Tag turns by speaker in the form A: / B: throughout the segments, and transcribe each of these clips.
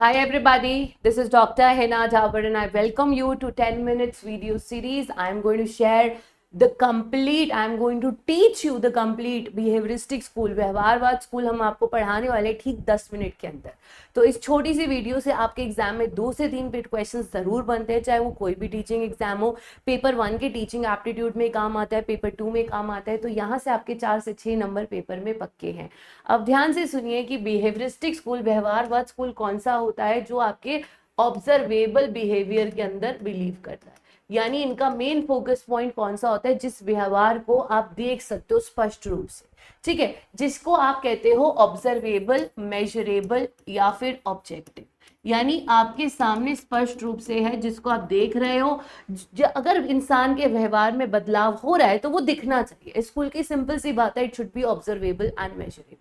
A: Hi everybody, this is Dr. Hena Jawar and I welcome you to 10 minutes video series. I'm going to share I'm going to teach you the complete behavioristic school, व्यवहारवाद school हम आपको पढ़ाने वाले ठीक 10 minute के अंदर। तो इस छोटी सी वीडियो से आपके एग्जाम में 2 से 3 बिट क्वेश्चन जरूर बनते हैं, चाहे वो कोई भी टीचिंग एग्जाम हो। पेपर 1 के टीचिंग एप्टीट्यूड में काम आता है, पेपर 2 में काम आता है, तो यहाँ से आपके 4 से 6 नंबर पेपर में पक्के हैं। अब ध्यान से सुनिए कि बिहेवियरिस्टिक स्कूल, व्यवहारवाद स्कूल कौन सा होता है, जो आपके ऑब्जर्वेबल बिहेवियर के अंदर बिलीव करता है। यानी इनका मेन फोकस पॉइंट कौन सा होता है, जिस व्यवहार को आप देख सकते हो स्पष्ट रूप से, ठीक है, जिसको आप कहते हो ऑब्जर्वेबल, मेजरेबल या फिर ऑब्जेक्टिव। यानी आपके सामने स्पष्ट रूप से है, जिसको आप देख रहे हो। अगर इंसान के व्यवहार में बदलाव हो रहा है तो वो दिखना चाहिए। स्कूल की सिंपल सी बात है, it should be observable and measurable.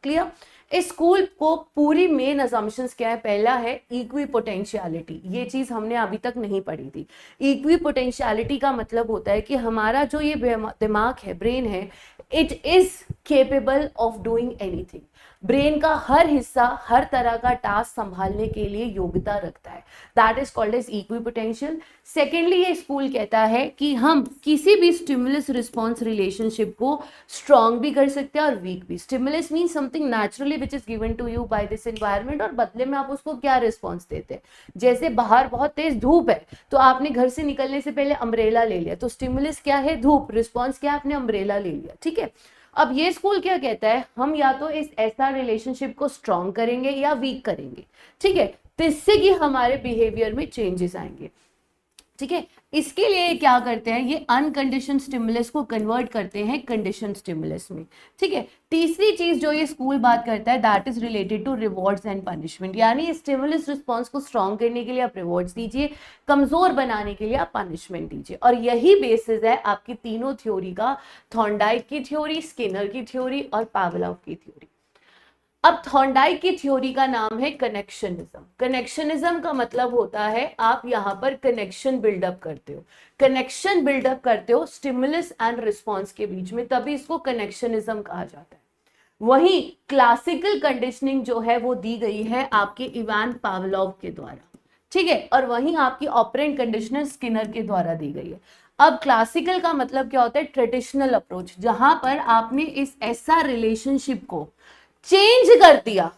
A: Clear? इस स्कूल को पूरी मेन असम्पशंस क्या है? पहला है इक्वी पोटेंशियलिटी। ये चीज हमने अभी तक नहीं पढ़ी थी। इक्वी पोटेंशियलिटी का मतलब होता है कि हमारा जो ये दिमाग है, ब्रेन है, it is capable of doing anything. Brain का हर हिस्सा हर तरह का टास्क संभालने के लिए योग्यता रखता है। That is called as equipotential. Secondly, ये स्कूल कहता है कि हम किसी भी स्टिमुलस रिस्पॉन्स रिलेशनशिप को स्ट्रॉन्ग भी कर सकते हैं और वीक भी। Stimulus mean something naturally which is given to you by this environment, और बदले में आप उसको क्या रिस्पॉन्स देते हैं। जैसे बाहर बहुत तेज धूप है तो आपने घर से निकलने से पहले अम्ब्रेला ले लिया, तो स्टिमुलस क्या है? धूप। रिस्पॉन्स क्या है? आपने अम्ब्रेला ले लिया, ठीक है। अब ये स्कूल क्या कहता है? हम या तो इस ऐसा रिलेशनशिप को स्ट्रॉन्ग करेंगे या वीक करेंगे, ठीक है, तो इससे कि हमारे बिहेवियर में चेंजेस आएंगे, ठीक है। इसके लिए क्या करते हैं, ये अनकंडीशन स्टिमुलस को कन्वर्ट करते हैं कंडीशन स्टिमुलस में, ठीक है। तीसरी चीज जो ये स्कूल बात करता है, that is related to rewards and punishment. यानी स्टिमुलस रिस्पॉन्स को स्ट्रॉन्ग करने के लिए आप रिवॉर्ड्स दीजिए, कमजोर बनाने के लिए आप पनिशमेंट दीजिए। और यही बेसिस है आपकी तीनों थ्योरी का, थॉर्नडाइक की थ्योरी, स्किनर की थ्योरी और पावलोव की थ्योरी। अब थॉर्नडाइक की थ्योरी का नाम है कनेक्शनिज्म। कनेक्शनिज्म का मतलब होता है आप यहां पर कनेक्शन बिल्डअप करते हो, कनेक्शन बिल्डअप करते हो स्टिमुलस एंड रिस्पॉन्स के बीच में, तभी इसको कनेक्शनिज्म कहा जाता है। वहीं क्लासिकल कंडीशनिंग जो है वो दी गई है आपके इवान पावलोव के द्वारा, ठीक है, और वहीं आपकी ऑपरेंट कंडीशनर स्किनर के द्वारा दी गई है। अब क्लासिकल का मतलब क्या होता है? ट्रेडिशनल अप्रोच, जहां पर आपने इस ऐसा रिलेशनशिप को चेंज कर दिया,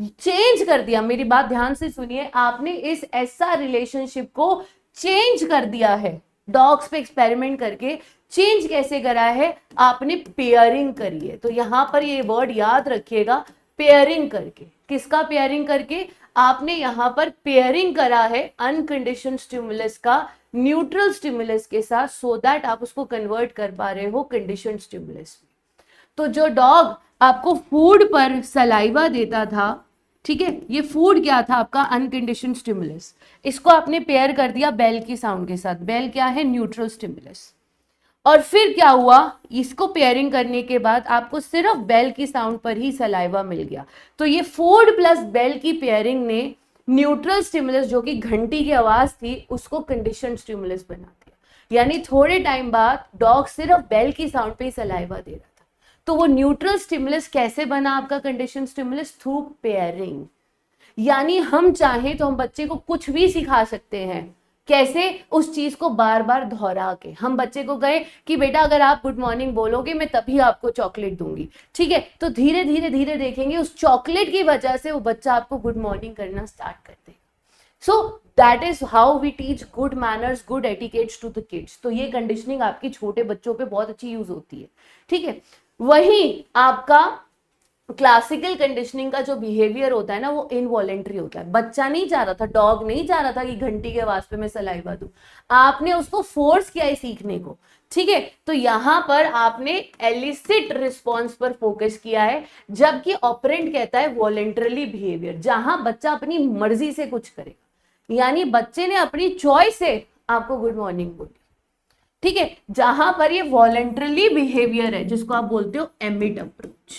A: चेंज कर दिया। मेरी बात ध्यान से सुनिए, आपने इस ऐसा रिलेशनशिप को चेंज कर दिया है। डॉग्स पे एक्सपेरिमेंट करके चेंज कैसे करा है? आपने पेयरिंग करी है। तो यहां पर ये वर्ड याद रखिएगा, पेयरिंग करके। किसका पेयरिंग करके? आपने यहां पर पेयरिंग करा है अनकंडीशन स्टिमुलस का न्यूट्रल स्टिमुलस के साथ, सो दैट आप उसको कन्वर्ट कर पा रहे हो कंडीशन स्टिमुलस में। तो जो डॉग आपको फूड पर सलाइवा देता था, ठीक है, ये फूड क्या था? आपका अनकंडीशन स्टिमुलस। इसको आपने पेयर कर दिया बेल की साउंड के साथ। बेल क्या है? Neutral stimulus. और फिर क्या हुआ? इसको पेयरिंग करने के बाद आपको सिर्फ बेल की साउंड पर ही सलाइवा मिल गया। तो ये फूड प्लस बेल की पेयरिंग ने न्यूट्रल स्टिमुलस, जो कि घंटी की आवाज थी, उसको कंडीशन स्टिमुलस बना दिया। यानी थोड़े टाइम बाद डॉग सिर्फ बेल की साउंड पे ही सलाइवा दे रहा था। तो वो न्यूट्रल स्टिमुलस कैसे बना आपका कंडीशन स्टिमुलस? Through pairing. यानी हम चाहें तो हम बच्चे को कुछ भी सिखा सकते हैं। कैसे? उस चीज को बार बार दोहरा के। हम बच्चे को कहें कि बेटा अगर आप गुड मॉर्निंग बोलोगे मैं तभी आपको चॉकलेट दूंगी, ठीक है, तो धीरे धीरे धीरे देखेंगे उस चॉकलेट की वजह से वो बच्चा आपको गुड मॉर्निंग करना स्टार्ट कर देगा। So that is how we teach good manners, good etiquettes to the kids. तो ये कंडीशनिंग आपकी छोटे बच्चों पे बहुत अच्छी यूज होती है, ठीक है। वहीं आपका क्लासिकल कंडीशनिंग का जो बिहेवियर होता है ना, वो इनवॉलेंट्री होता है। बच्चा नहीं चाह रहा था, डॉग नहीं चाह रहा था कि घंटी के आवाज पे मैं सलाइवा दूं, आपने उसको फोर्स किया है सीखने को, ठीक है। तो यहां पर आपने एलिसिट रिस्पॉन्स पर फोकस किया है, जबकि ऑपरेंट कहता है वॉलेंटरली बिहेवियर, जहां बच्चा अपनी मर्जी से कुछ करेगा। यानी बच्चे ने अपनी चॉइस से आपको गुड मॉर्निंग बोली, ठीक है, जहां पर ये वॉलेंटरली बिहेवियर है, जिसको आप बोलते हो एमिट अप्रोच।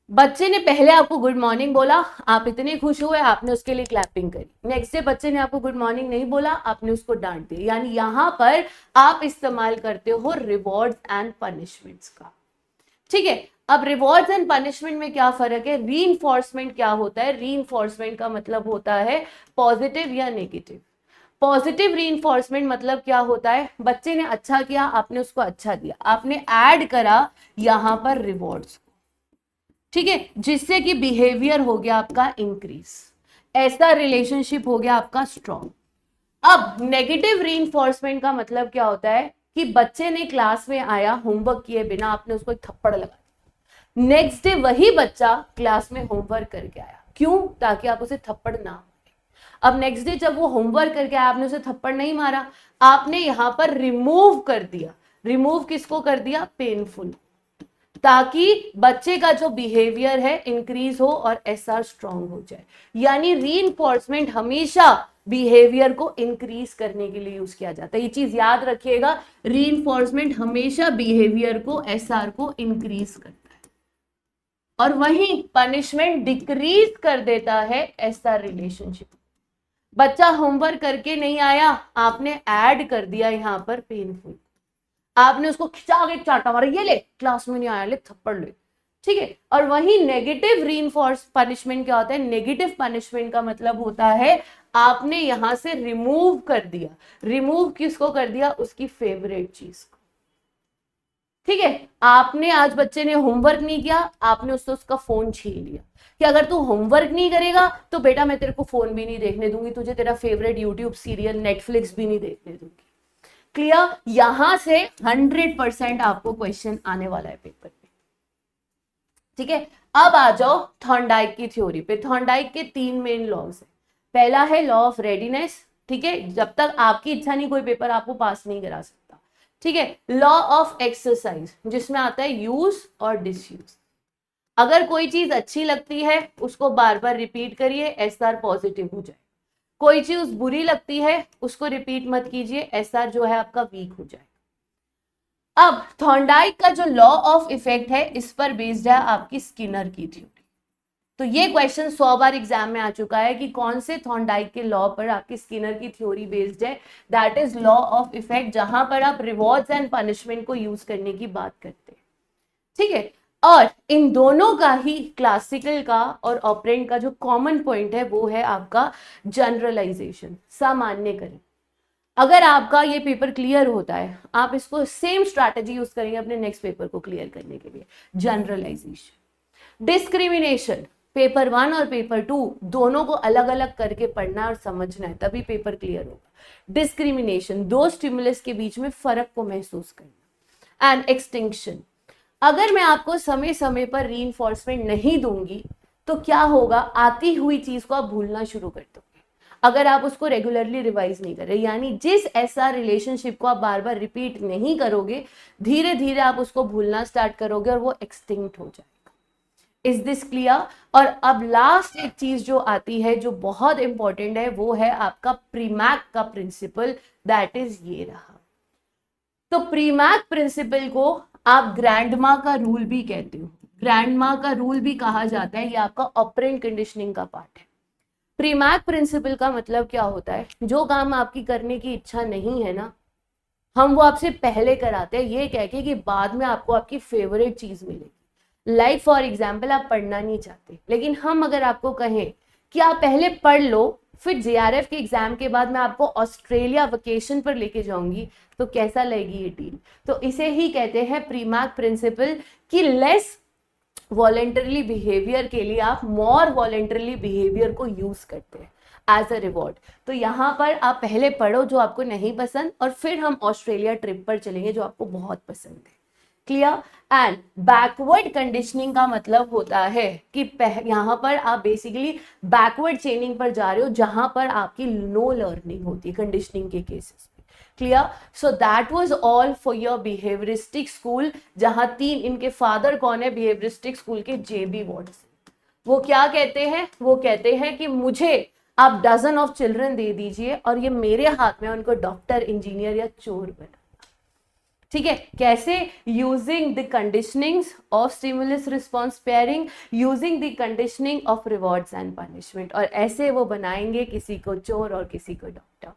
A: बच्चे ने पहले आपको गुड मॉर्निंग बोला, आप इतने खुश हुए, आपने उसके लिए क्लैपिंग करी। नेक्स्ट डे बच्चे ने आपको गुड मॉर्निंग नहीं बोला, आपने उसको डांट दिया। यानी यहां पर आप इस्तेमाल करते हो रिवॉर्ड्स एंड पनिशमेंट्स का, ठीक है। अब रिवॉर्ड्स एंड पनिशमेंट में क्या फर्क है? रीइंफोर्समेंट क्या होता है? रीइंफोर्समेंट का मतलब होता है पॉजिटिव या नेगेटिव। पॉजिटिव रीइंफोर्समेंट मतलब क्या होता है? बच्चे ने अच्छा किया, आपने उसको अच्छा दिया, आपने ऐड करा यहां पर रिवॉर्ड्स, ठीक है, जिससे कि बिहेवियर हो गया आपका इंक्रीज, ऐसा रिलेशनशिप हो गया आपका स्ट्रॉन्ग। अब नेगेटिव रीइंफोर्समेंट का मतलब क्या होता है कि बच्चे ने क्लास में आया, होमवर्क किए बिना आपने उसको एक थप्पड़ लगा, नेक्स्ट डे वही बच्चा क्लास में होमवर्क करके आया, क्यों? ताकि आप उसे थप्पड़ ना मारे। अब नेक्स्ट डे जब वो होमवर्क करके आया, आपने उसे थप्पड़ नहीं मारा, आपने यहां पर रिमूव कर दिया। रिमूव किसको कर दिया? पेनफुल, ताकि बच्चे का जो बिहेवियर है इंक्रीज हो और एसआर स्ट्रांग हो जाए। यानी रीइंफोर्समेंट हमेशा बिहेवियर को इंक्रीज करने के लिए यूज किया जाता है, ये चीज याद रखिएगा। रीइंफोर्समेंट हमेशा बिहेवियर को, एसआर को इंक्रीज करता है, और वहीं पनिशमेंट डिक्रीज कर देता है एसआर रिलेशनशिप। बच्चा होमवर्क करके नहीं आया, आपने ऐड कर दिया यहां पर पेनफुल, आपने उसको खिंचा के चाटा मारा, ये ले क्लास में नहीं आया, ले थप्पड़ ले, ठीक है। और वही नेगेटिव रीइंफोर्स पनिशमेंट क्या होता है? नेगेटिव पनिशमेंट का मतलब होता है आपने यहां से रिमूव कर दिया। रिमूव किसको कर दिया? उसकी फेवरेट चीज को, ठीक है। आपने आज बच्चे ने होमवर्क नहीं किया, आपने उससे उसका फोन छीन लिया कि अगर तू होमवर्क नहीं करेगा तो बेटा मैं तेरे को फोन भी नहीं देखने दूंगी, तुझे तेरा फेवरेट यूट्यूब सीरियल नेटफ्लिक्स भी नहीं देखने दूंगी। क्लियर? यहां से 100% आपको क्वेश्चन आने वाला है पेपर में, ठीक है। अब आ जाओ थॉर्नडाइक की थ्योरी पे। थॉर्नडाइक के 3 मेन लॉज है। पहला है लॉ ऑफ रेडीनेस, ठीक है, जब तक आपकी इच्छा नहीं कोई पेपर आपको पास नहीं करा सकता, ठीक है। लॉ ऑफ एक्सरसाइज, जिसमें आता है यूज और डिसयूज। अगर कोई चीज अच्छी लगती है उसको बार बार रिपीट करिए, एसआर पॉजिटिव हो जाए। कोई चीज बुरी लगती है उसको रिपीट मत कीजिए, एसआर जो है आपका वीक हो जाए। अब थॉर्नडाइक का जो लॉ ऑफ इफेक्ट है इस पर बेस्ड है आपकी स्किनर की थ्योरी। तो ये क्वेश्चन 100 बार एग्जाम में आ चुका है कि कौन से थॉर्नडाइक के लॉ पर आपकी स्किनर की थ्योरी बेस्ड है। That is law of effect, जहां पर आप रिवॉर्ड्स एंड पनिशमेंट को यूज करने की बात करते हैं, ठीक है। और इन दोनों का ही, क्लासिकल का और ऑपरेंट का, जो कॉमन पॉइंट है वो है आपका जनरलाइजेशन, सामान्यकरण। अगर आपका ये पेपर क्लियर होता है, आप इसको सेम स्ट्रैटेजी यूज करेंगे अपने नेक्स्ट पेपर को क्लियर करने के लिए, जनरलाइजेशन। डिस्क्रिमिनेशन, पेपर 1 और पेपर 2 दोनों को अलग अलग करके पढ़ना और समझना है, तभी पेपर क्लियर होगा। डिस्क्रिमिनेशन, दो स्टिमुलस के बीच में फर्क को महसूस करना। एंड एक्सटिंक्शन, अगर मैं आपको समय समय पर रीइंफोर्समेंट नहीं दूंगी तो क्या होगा? आती हुई चीज को आप भूलना शुरू कर दोगे अगर आप उसको रेगुलरली रिवाइज नहीं कर रहे। यानी जिस ऐसा रिलेशनशिप को आप बार बार रिपीट नहीं करोगे, धीरे धीरे आप उसको भूलना स्टार्ट करोगे और वो एक्सटिंक्ट हो जाएगा। Is this clear? और अब लास्ट एक चीज जो आती है जो बहुत इंपॉर्टेंट है, वो है आपका प्रीमैक का प्रिंसिपल। दैट इज ये रहा। तो प्रीमैक प्रिंसिपल को आप ग्रैंडमा का रूल भी कहते हो, ग्रैंडमा का रूल भी कहा जाता है, ये आपका ऑपरेंट कंडीशनिंग का पार्ट है। प्रीमैक प्रिंसिपल का मतलब क्या होता है? जो काम आपकी करने की इच्छा नहीं है ना, हम वो आपसे पहले कराते हैं, ये कह के कि बाद में आपको आपकी फेवरेट चीज मिलेगी। लाइक फॉर एग्जाम्पल, आप पढ़ना नहीं चाहते, लेकिन हम अगर आपको कहें कि आप पहले पढ़ लो, फिर जेआरएफ के एग्जाम के बाद मैं आपको ऑस्ट्रेलिया वेकेशन पर लेके जाऊंगी, तो कैसा लगेगी ये डील? तो इसे ही कहते हैं प्रीमैक प्रिंसिपल, कि लेस वॉलेंटरली बिहेवियर के लिए आप मोर वॉलेंटरली बिहेवियर को यूज करते हैं एज अ रिवॉर्ड। तो यहां पर आप पहले पढ़ो जो आपको नहीं पसंद, और फिर हम ऑस्ट्रेलिया ट्रिप पर चलेंगे जो आपको बहुत पसंद है। क्लियर? एंड बैकवर्ड कंडीशनिंग का मतलब होता है कि यहां पर आप बेसिकली बैकवर्ड चेनिंग पर जा रहे हो, जहां पर आपकी नो लर्निंग होती है कंडीशनिंग के cases. Clear? So that was all for your behaviouristic school, जहां 3, इनके फादर कौन है बिहेवियरिस्टिक स्कूल के? जेबी वॉटसन। वो क्या कहते हैं? वो कहते हैं कि मुझे आप डजन ऑफ चिल्ड्रन दे दीजिए और ये मेरे हाथ में उनको डॉक्टर, इंजीनियर या चोर बना। ठीक है, कैसे? Using the conditionings of stimulus response pairing, using the conditioning of rewards and punishment, और ऐसे वो बनाएंगे किसी को चोर और किसी को डॉक्टर।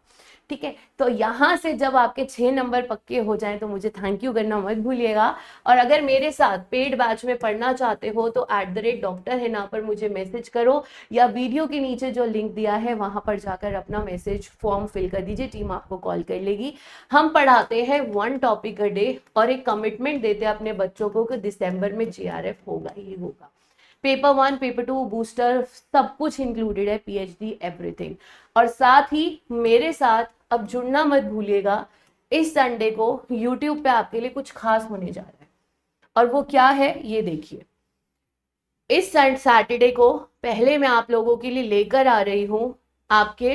A: ठीक है, तो यहाँ से जब आपके 6 नंबर पक्के हो जाएं तो मुझे थैंक यू करना मत भूलिएगा। और अगर मेरे साथ पेड बैच में पढ़ना चाहते हो तो @Dr Hina पर मुझे मैसेज करो, या वीडियो के नीचे जो लिंक दिया है वहां पर जाकर अपना मैसेज फॉर्म फिल कर दीजिए, टीम आपको कॉल कर लेगी। हम पढ़ाते हैं 1 टॉपिक अ डे और एक कमिटमेंट देते हैं अपने बच्चों को कि दिसंबर में GRF होगा ही होगा। पेपर 1, पेपर 2, बूस्टर सब कुछ इंक्लूडेड है, PhD एवरीथिंग। और साथ ही मेरे साथ अब जुड़ना मत भूलिएगा। इस संडे को YouTube पे आपके लिए कुछ खास होने जा रहा है, और वो क्या है ये देखिए। इस सैटरडे को पहले मैं आप लोगों के लिए लेकर आ रही हूं आपके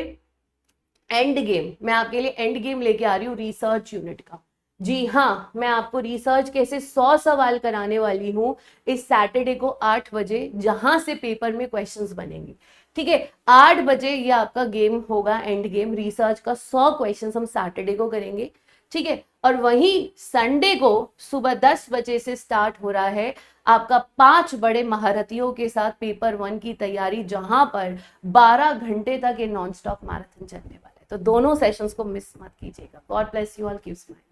A: एंड गेम, मैं आपके लिए एंड गेम लेके आ रही हूँ रिसर्च यूनिट का। जी हाँ, मैं आपको रिसर्च के ऐसे 100 सवाल कराने वाली हूँ इस सैटरडे को 8 बजे, जहां से पेपर में क्वेश्चंस बनेंगे। ठीक है, 8 बजे ये आपका गेम होगा, एंड गेम रिसर्च का 100 क्वेश्चंस हम सैटरडे को करेंगे। ठीक है, और वहीं संडे को सुबह 10 बजे से स्टार्ट हो रहा है आपका 5 बड़े महारथियों के साथ पेपर 1 की तैयारी, जहां पर 12 घंटे तक ये नॉन स्टॉप मैराथन चलने वाला है। तो दोनों सेशंस को मिस मत कीजिएगा। God bless you all, keep smiling.